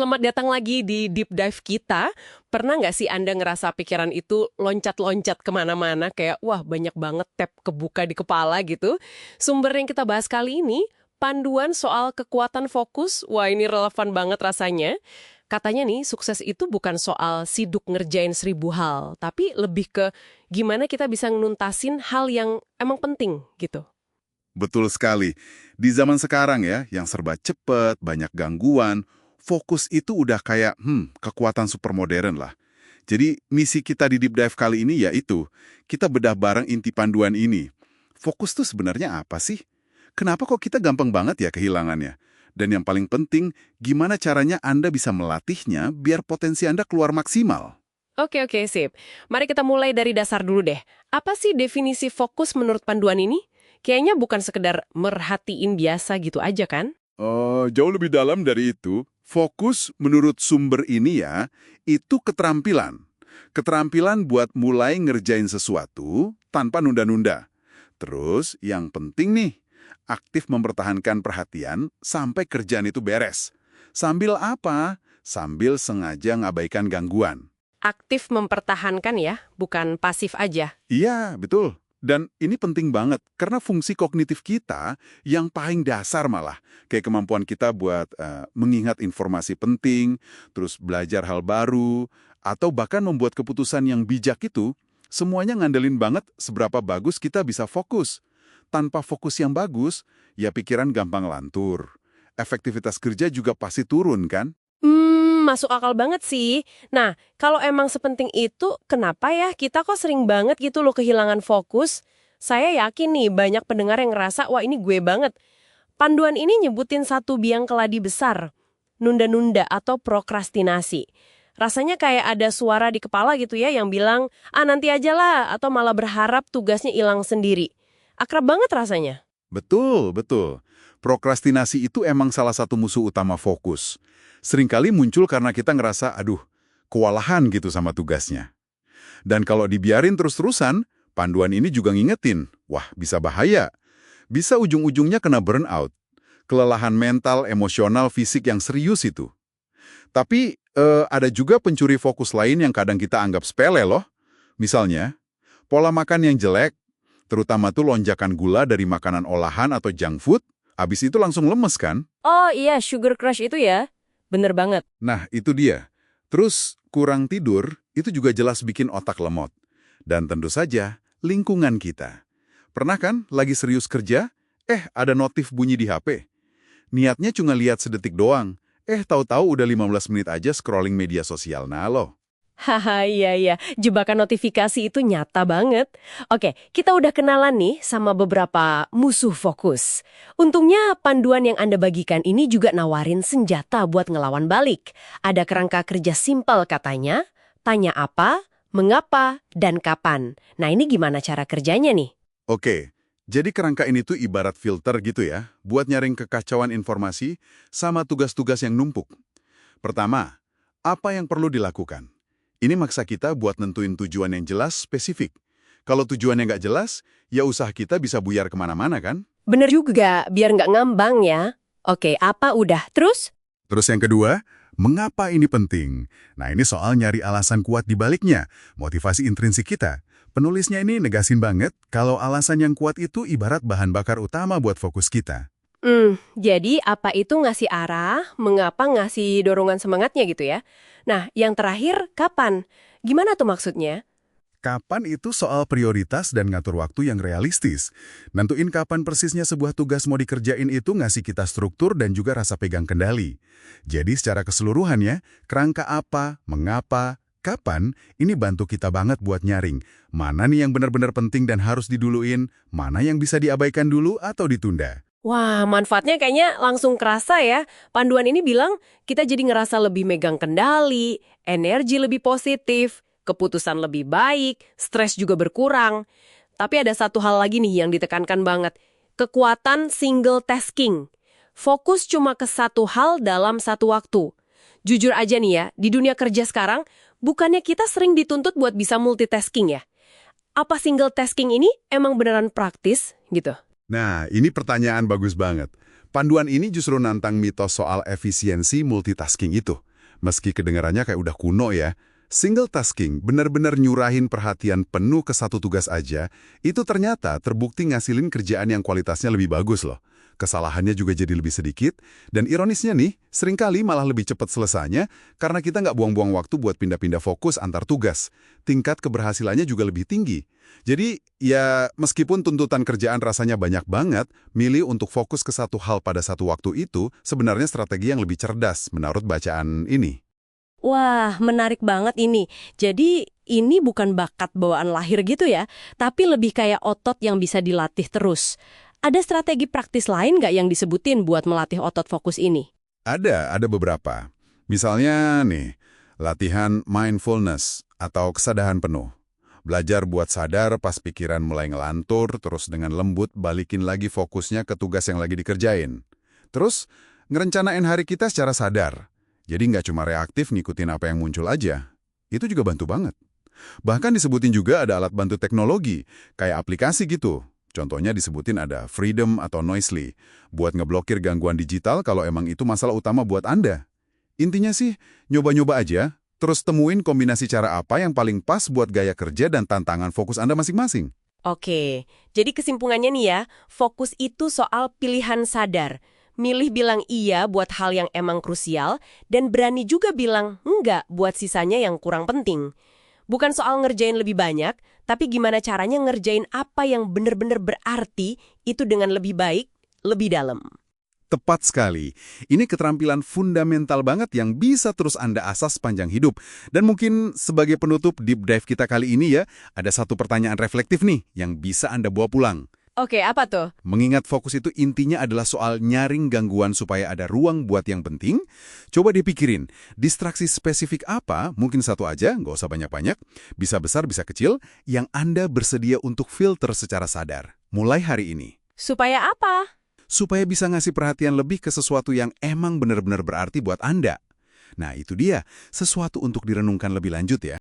selamat datang lagi di Deep Dive kita. Pernah nggak sih Anda ngerasa pikiran itu loncat-loncat kemana-mana, kayak wah banyak banget tab kebuka di kepala gitu? Sumber yang kita bahas kali ini, panduan soal kekuatan fokus. Wah ini relevan banget rasanya. Katanya nih, sukses itu bukan soal siduk ngerjain 1000 hal, tapi lebih ke gimana kita bisa nuntasin hal yang emang penting gitu. Betul sekali. Di zaman sekarang ya, yang serba cepat, banyak gangguan, fokus itu udah kayak, kekuatan super modern lah. Jadi, misi kita di Deep Dive kali ini yaitu, kita bedah bareng inti panduan ini. Fokus tuh sebenarnya apa sih? Kenapa kok kita gampang banget ya kehilangannya? Dan yang paling penting, gimana caranya Anda bisa melatihnya biar potensi Anda keluar maksimal? Oke, sip. Mari kita mulai dari dasar dulu deh. Apa sih definisi fokus menurut panduan ini? Kayaknya bukan sekedar merhatiin biasa gitu aja kan? Oh, jauh lebih dalam dari itu. Fokus menurut sumber ini ya, itu keterampilan. Keterampilan buat mulai ngerjain sesuatu tanpa nunda-nunda. Terus, yang penting nih, aktif mempertahankan perhatian sampai kerjaan itu beres. Sambil apa? Sambil sengaja ngabaikan gangguan. Aktif mempertahankan ya, bukan pasif aja. Iya, betul. Dan ini penting banget, karena fungsi kognitif kita yang paling dasar malah. Kayak kemampuan kita buat mengingat informasi penting, terus belajar hal baru, atau bahkan membuat keputusan yang bijak itu, semuanya ngandelin banget seberapa bagus kita bisa fokus. Tanpa fokus yang bagus, ya pikiran gampang lantur. Efektivitas kerja juga pasti turun kan? Masuk akal banget sih. Nah, kalau emang sepenting itu, kenapa ya kita kok sering banget gitu loh kehilangan fokus? Saya yakin nih banyak pendengar yang ngerasa, wah ini gue banget. Panduan ini nyebutin satu biang keladi besar, nunda-nunda atau prokrastinasi. Rasanya kayak ada suara di kepala gitu ya yang bilang, nanti aja lah, atau malah berharap tugasnya hilang sendiri. Akrab banget rasanya. Betul, betul. Prokrastinasi itu emang salah satu musuh utama fokus. Seringkali muncul karena kita ngerasa, kewalahan gitu sama tugasnya. Dan kalau dibiarin terus-terusan, panduan ini juga ngingetin, wah bisa bahaya. Bisa ujung-ujungnya kena burnout. Kelelahan mental, emosional, fisik yang serius itu. Tapi ada juga pencuri fokus lain yang kadang kita anggap sepele loh. Misalnya, pola makan yang jelek, terutama tuh lonjakan gula dari makanan olahan atau junk food, abis itu langsung lemes kan? Oh iya, sugar crush itu ya. Bener banget. Nah, itu dia. Terus, kurang tidur, itu juga jelas bikin otak lemot. Dan tentu saja, lingkungan kita. Pernah kan, lagi serius kerja, ada notif bunyi di HP. Niatnya cuma lihat sedetik doang. Tahu-tahu udah 15 menit aja scrolling media sosial. Nah loh. Haha, iya. Jebakan notifikasi itu nyata banget. Oke, kita udah kenalan nih sama beberapa musuh fokus. Untungnya panduan yang Anda bagikan ini juga nawarin senjata buat ngelawan balik. Ada kerangka kerja simpel katanya, tanya apa, mengapa, dan kapan. Nah ini gimana cara kerjanya nih? Oke, jadi kerangka ini tuh ibarat filter gitu ya, buat nyaring kekacauan informasi sama tugas-tugas yang numpuk. Pertama, apa yang perlu dilakukan? Ini maksa kita buat nentuin tujuan yang jelas, spesifik. Kalau tujuannya nggak jelas, ya usaha kita bisa buyar kemana-mana kan? Bener juga, biar nggak ngambang ya. Oke, apa udah? Terus? Terus yang kedua, mengapa ini penting? Nah ini soal nyari alasan kuat di baliknya, motivasi intrinsik kita. Penulisnya ini negasin banget kalau alasan yang kuat itu ibarat bahan bakar utama buat fokus kita. Jadi apa itu ngasih arah, mengapa ngasih dorongan semangatnya gitu ya? Nah, yang terakhir, kapan? Gimana tuh maksudnya? Kapan itu soal prioritas dan ngatur waktu yang realistis. Nentuin kapan persisnya sebuah tugas mau dikerjain itu ngasih kita struktur dan juga rasa pegang kendali. Jadi secara keseluruhannya, kerangka apa, mengapa, kapan, ini bantu kita banget buat nyaring. Mana nih yang benar-benar penting dan harus diduluin, mana yang bisa diabaikan dulu atau ditunda. Wah, manfaatnya kayaknya langsung kerasa ya. Panduan ini bilang kita jadi ngerasa lebih megang kendali, energi lebih positif, keputusan lebih baik, stres juga berkurang. Tapi ada satu hal lagi nih yang ditekankan banget. Kekuatan single tasking. Fokus cuma ke satu hal dalam satu waktu. Jujur aja nih ya, di dunia kerja sekarang, bukannya kita sering dituntut buat bisa multitasking ya? Apa single tasking ini emang beneran praktis gitu? Nah, ini pertanyaan bagus banget. Panduan ini justru nantang mitos soal efisiensi multitasking itu. Meski kedengarannya kayak udah kuno ya, single tasking, benar-benar nyurahin perhatian penuh ke satu tugas aja, itu ternyata terbukti ngasilin kerjaan yang kualitasnya lebih bagus loh. Kesalahannya juga jadi lebih sedikit, dan ironisnya nih, seringkali malah lebih cepat selesainya karena kita nggak buang-buang waktu buat pindah-pindah fokus antar tugas. Tingkat keberhasilannya juga lebih tinggi. Jadi, ya meskipun tuntutan kerjaan rasanya banyak banget, milih untuk fokus ke satu hal pada satu waktu itu sebenarnya strategi yang lebih cerdas menurut bacaan ini. Wah, menarik banget ini. Jadi, ini bukan bakat bawaan lahir gitu ya, tapi lebih kayak otot yang bisa dilatih terus. Ada strategi praktis lain nggak yang disebutin buat melatih otot fokus ini? Ada beberapa. Misalnya nih, latihan mindfulness atau kesadaran penuh. Belajar buat sadar pas pikiran mulai ngelantur, terus dengan lembut balikin lagi fokusnya ke tugas yang lagi dikerjain. Terus, ngerencanain hari kita secara sadar. Jadi nggak cuma reaktif ngikutin apa yang muncul aja. Itu juga bantu banget. Bahkan disebutin juga ada alat bantu teknologi, kayak aplikasi gitu. Contohnya disebutin ada Freedom atau Noisely, buat ngeblokir gangguan digital kalau emang itu masalah utama buat Anda. Intinya sih, nyoba-nyoba aja, terus temuin kombinasi cara apa yang paling pas buat gaya kerja dan tantangan fokus Anda masing-masing. Oke, jadi kesimpulannya nih ya, fokus itu soal pilihan sadar. Milih bilang iya buat hal yang emang krusial, dan berani juga bilang enggak buat sisanya yang kurang penting. Bukan soal ngerjain lebih banyak, tapi gimana caranya ngerjain apa yang benar-benar berarti itu dengan lebih baik, lebih dalam. Tepat sekali. Ini keterampilan fundamental banget yang bisa terus Anda asah sepanjang hidup. Dan mungkin sebagai penutup deep dive kita kali ini ya, ada satu pertanyaan reflektif nih yang bisa Anda bawa pulang. Oke, apa tuh? Mengingat fokus itu intinya adalah soal nyaring gangguan supaya ada ruang buat yang penting, coba dipikirin, distraksi spesifik apa, mungkin satu aja, nggak usah banyak-banyak, bisa besar, bisa kecil, yang Anda bersedia untuk filter secara sadar, mulai hari ini. Supaya apa? Supaya bisa ngasih perhatian lebih ke sesuatu yang emang benar-benar berarti buat Anda. Nah, itu dia, sesuatu untuk direnungkan lebih lanjut ya.